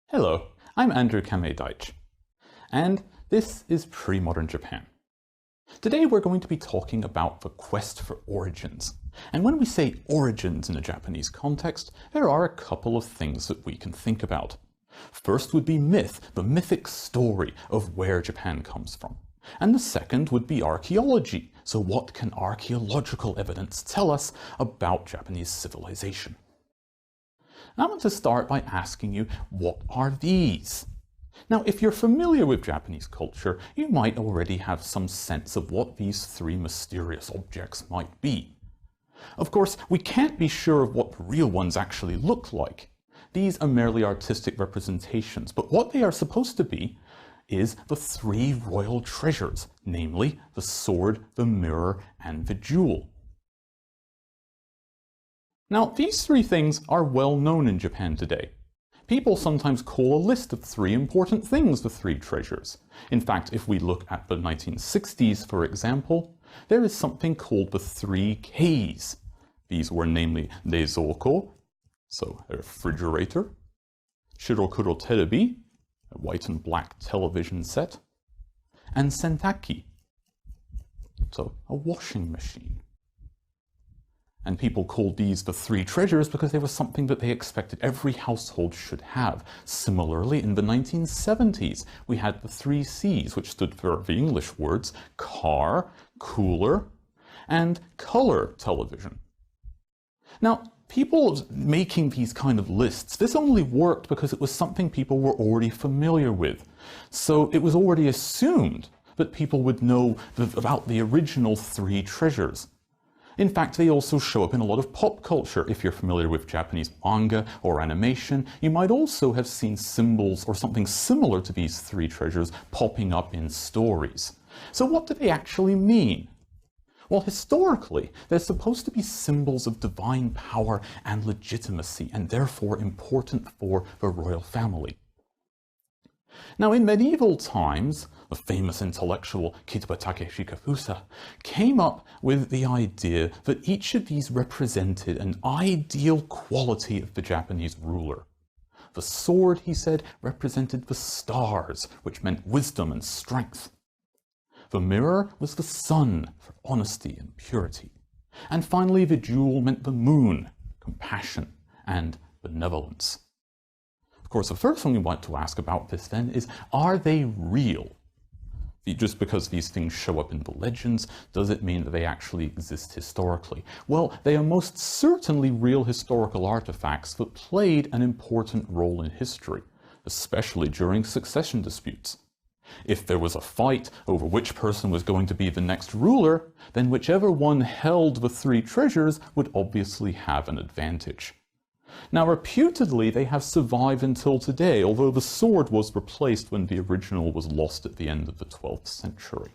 Hello, I'm Andrew Kame-Deitch, and this is Pre-Modern Japan. Today we're going to be talking about the quest for origins. And when we say origins in a Japanese context, there are a couple of things that we can think about. First would be myth, the mythic story of where Japan comes from. And the second would be archaeology, so what can archaeological evidence tell us about Japanese civilization? I want to start by asking you, what are these? Now, if you're familiar with Japanese culture, you might already have some sense of what these three mysterious objects might be. Of course, we can't be sure of what the real ones actually look like. These are merely artistic representations, but what they are supposed to be is the three royal treasures, namely the sword, the mirror, and the jewel. Now, these three things are well known in Japan today. People sometimes call a list of three important things the three treasures. In fact, if we look at the 1960s, for example, there is something called the three Ks. These were namely Reizouko, so a refrigerator, Shirokuro Terebi, a white and black television set, and Sentaki, so a washing machine. And people called these the three treasures because they were something that they expected every household should have. Similarly, in the 1970s, we had the three Cs, which stood for the English words car, cooler, and color television. Now, people making these kind of lists, this only worked because it was something people were already familiar with. So it was already assumed that people would know about the original three treasures. In fact, they also show up in a lot of pop culture. If you're familiar with Japanese manga or animation, you might also have seen symbols or something similar to these three treasures popping up in stories. So what do they actually mean? Well, historically, they're supposed to be symbols of divine power and legitimacy, and therefore important for the royal family. Now, in medieval times, the famous intellectual Kitabe Takeshi Kafusa came up with the idea that each of these represented an ideal quality of the Japanese ruler. The sword, he said, represented the stars, which meant wisdom and strength. The mirror was the sun for honesty and purity. And finally, the jewel meant the moon, compassion and benevolence. Of course, the first thing we want to ask about this then is, are they real? Just because these things show up in the legends, does it mean that they actually exist historically? Well, they are most certainly real historical artifacts that played an important role in history, especially during succession disputes. If there was a fight over which person was going to be the next ruler, then whichever one held the three treasures would obviously have an advantage. Now, reputedly, they have survived until today, although the sword was replaced when the original was lost at the end of the 12th century.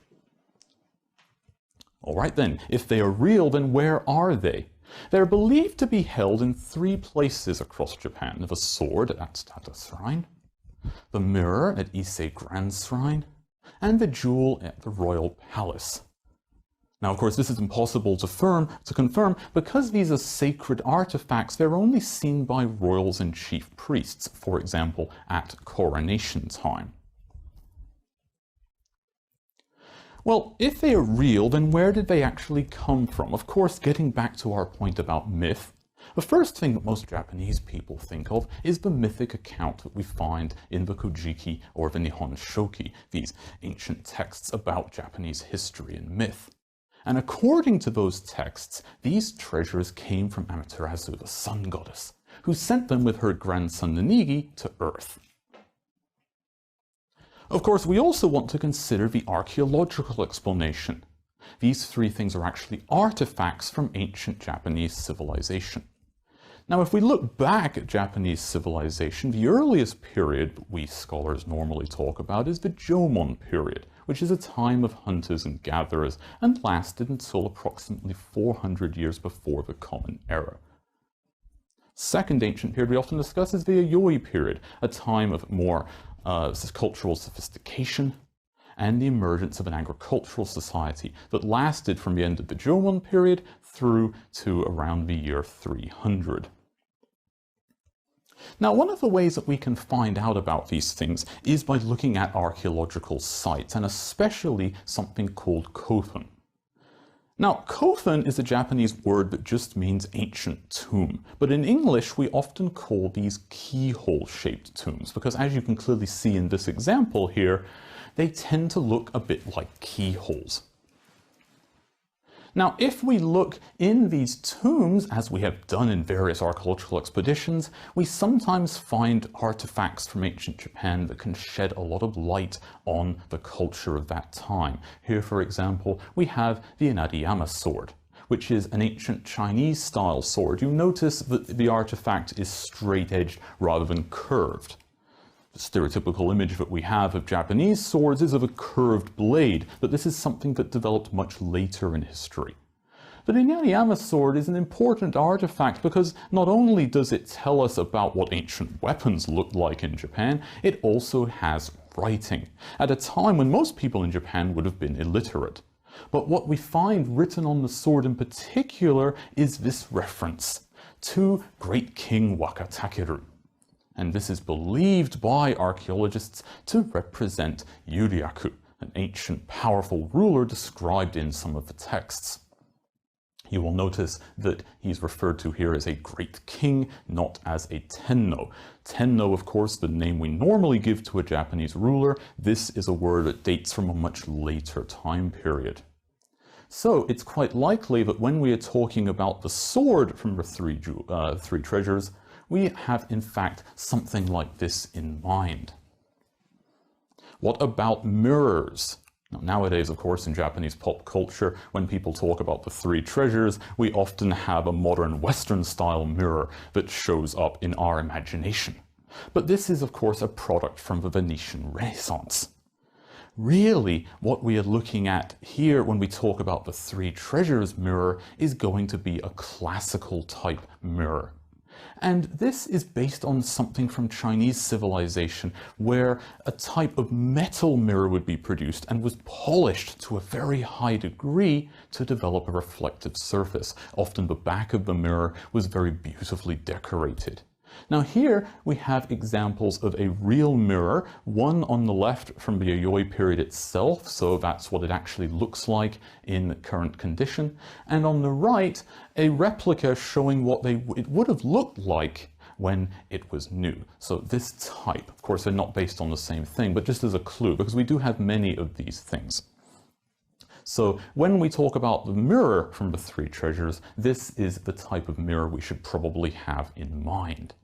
All right then, if they are real, then where are they? They're believed to be held in three places across Japan: the sword at Tata Shrine, the mirror at Ise Grand Shrine, and the jewel at the Royal Palace. Now, of course, this is impossible to confirm because these are sacred artifacts. They're only seen by royals and chief priests, for example, at coronation time. Well, if they are real, then where did they actually come from? Of course, getting back to our point about myth, the first thing that most Japanese people think of is the mythic account that we find in the Kojiki or the Nihon Shoki, these ancient texts about Japanese history and myth. And according to those texts, these treasures came from Amaterasu, the sun goddess, who sent them with her grandson Ninigi to Earth. Of course, we also want to consider the archaeological explanation. These three things are actually artifacts from ancient Japanese civilization. Now, if we look back at Japanese civilization, the earliest period we scholars normally talk about is the Jomon period, which is a time of hunters and gatherers and lasted until approximately 400 years before the Common Era. Second ancient period we often discuss is the Yayoi period, a time of more cultural sophistication and the emergence of an agricultural society that lasted from the end of the Jomon period through to around the year 300. Now, one of the ways that we can find out about these things is by looking at archaeological sites, and especially something called kothan. Now, kothan is a Japanese word that just means ancient tomb, but in English we often call these keyhole-shaped tombs, because as you can clearly see in this example here, they tend to look a bit like keyholes. Now, if we look in these tombs, as we have done in various archaeological expeditions, we sometimes find artifacts from ancient Japan that can shed a lot of light on the culture of that time. Here, for example, we have the Inariyama sword, which is an ancient Chinese-style sword. You notice that the artifact is straight-edged rather than curved. The stereotypical image that we have of Japanese swords is of a curved blade, but this is something that developed much later in history. The Inariyama sword is an important artifact because not only does it tell us about what ancient weapons looked like in Japan, it also has writing, at a time when most people in Japan would have been illiterate. But what we find written on the sword in particular is this reference to great King Wakatakeru. And this is believed by archaeologists to represent Yuryaku, an ancient powerful ruler described in some of the texts. You will notice that he's referred to here as a great king, not as a tenno. Tenno, of course, the name we normally give to a Japanese ruler. This is a word that dates from a much later time period. So it's quite likely that when we are talking about the sword from the three treasures, we have in fact something like this in mind. What about mirrors? Now, nowadays, of course, in Japanese pop culture, when people talk about the three treasures, we often have a modern Western-style mirror that shows up in our imagination. But this is, of course, a product from the Venetian Renaissance. Really, what we are looking at here when we talk about the three treasures mirror is going to be a classical type mirror. And this is based on something from Chinese civilization where a type of metal mirror would be produced and was polished to a very high degree to develop a reflective surface. Often the back of the mirror was very beautifully decorated. Now here we have examples of a real mirror, one on the left from the Yayoi period itself, so that's what it actually looks like in current condition, and on the right a replica showing what it would have looked like when it was new. So this type, of course they're not based on the same thing, but just as a clue, because we do have many of these things. So when we talk about the mirror from the three treasures, this is the type of mirror we should probably have in mind.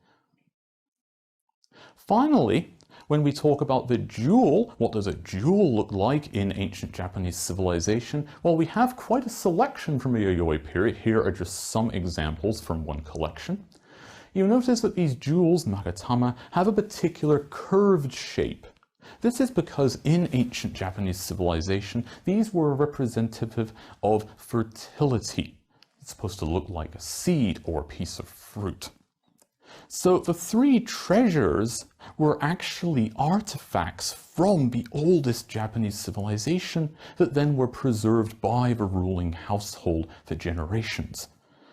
Finally, when we talk about the jewel, what does a jewel look like in ancient Japanese civilization? Well, we have quite a selection from the Yayoi period. Here are just some examples from one collection. You'll notice that these jewels, nagatama, have a particular curved shape. This is because in ancient Japanese civilization, these were representative of fertility. It's supposed to look like a seed or a piece of fruit. So the three treasures were actually artifacts from the oldest Japanese civilization that then were preserved by the ruling household for generations.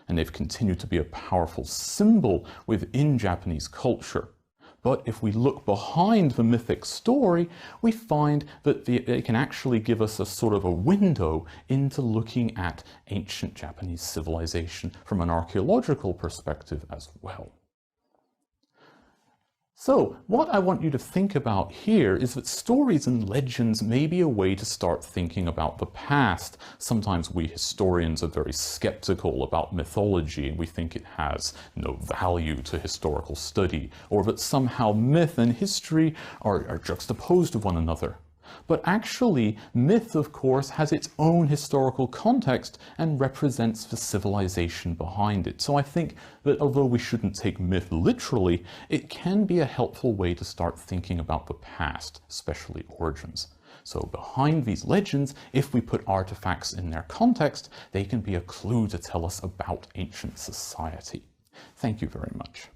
And they've continued to be a powerful symbol within Japanese culture. But if we look behind the mythic story, we find that they can actually give us a sort of a window into looking at ancient Japanese civilization from an archaeological perspective as well. So, what I want you to think about here is that stories and legends may be a way to start thinking about the past. Sometimes we historians are very skeptical about mythology and we think it has no value to historical study, or that somehow myth and history are juxtaposed to one another. But actually, myth, of course, has its own historical context and represents the civilization behind it. So I think that although we shouldn't take myth literally, it can be a helpful way to start thinking about the past, especially origins. So behind these legends, if we put artifacts in their context, they can be a clue to tell us about ancient society. Thank you very much.